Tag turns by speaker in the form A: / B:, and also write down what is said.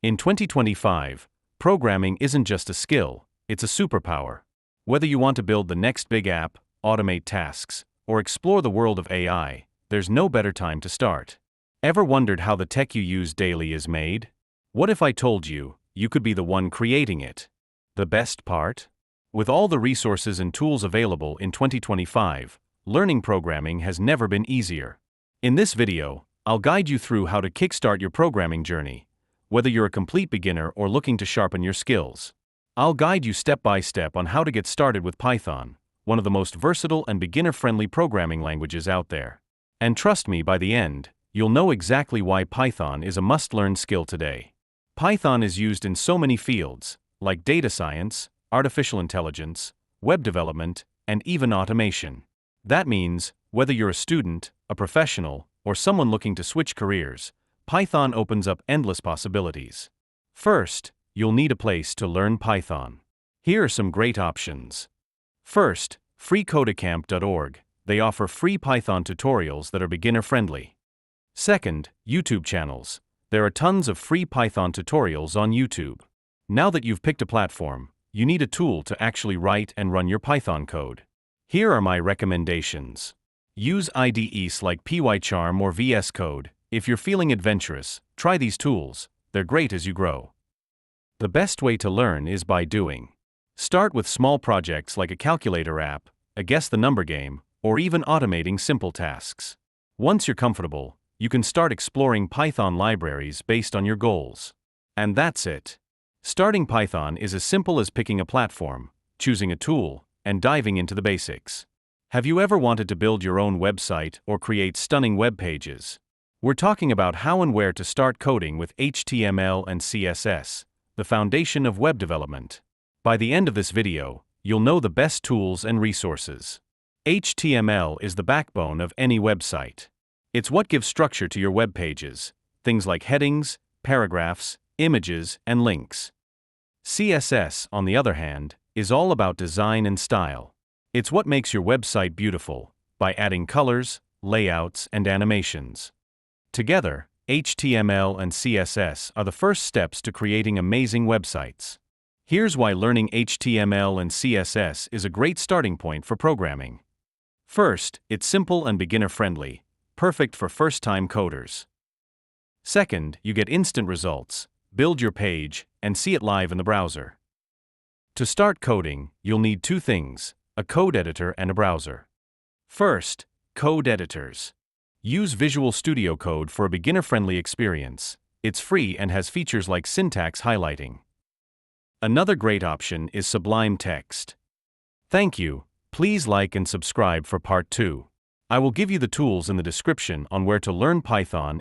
A: In 2025, programming isn't just a skill, it's a superpower. Whether you want to build the next big app, automate tasks, or explore the world of AI, there's no better time to start. Ever wondered how the tech you use daily is made? What if I told you, you could be the one creating it? The best part? With all the resources and tools available in 2025, learning programming has never been easier. In this video, I'll guide you through how to kickstart your programming journey, whether you're a complete beginner or looking to sharpen your skills. I'll guide you step by step on how to get started with Python, one of the most versatile and beginner-friendly programming languages out there. And trust me, by the end, you'll know exactly why Python is a must-learn skill today. Python is used in so many fields, like data science, artificial intelligence, web development, and even automation. That means, whether you're a student, a professional, or someone looking to switch careers, Python opens up endless possibilities. First, you'll need a place to learn Python. Here are some great options. First, freecodecamp.org. They offer free Python tutorials that are beginner-friendly. Second, YouTube channels. There are tons of free Python tutorials on YouTube. Now that you've picked a platform, you need a tool to actually write and run your Python code. Here are my recommendations. Use IDEs like PyCharm or VS Code. If you're feeling adventurous, try these tools. They're great as you grow. The best way to learn is by doing. Start with small projects like a calculator app, a guess the number game, or even automating simple tasks. Once you're comfortable, you can start exploring Python libraries based on your goals. And that's it. Starting Python is as simple as picking a platform, choosing a tool, and diving into the basics. Have you ever wanted to build your own website or create stunning web pages? We're talking about how and where to start coding with HTML and CSS, the foundation of web development. By the end of this video, you'll know the best tools and resources. HTML is the backbone of any website. It's what gives structure to your web pages, things like headings, paragraphs, images, and links. CSS, on the other hand, is all about design and style. It's what makes your website beautiful, by adding colors, layouts, and animations. Together, HTML and CSS are the first steps to creating amazing websites. Here's why learning HTML and CSS is a great starting point for programming. First, it's simple and beginner-friendly, perfect for first-time coders. Second, you get instant results, build your page, and see it live in the browser. To start coding, you'll need two things: a code editor and a browser. First, code editors. Use Visual Studio Code for a beginner-friendly experience. It's free and has features like syntax highlighting. Another great option is Sublime Text. Thank you. Please like and subscribe for part 2. I will give you the tools in the description on where to learn Python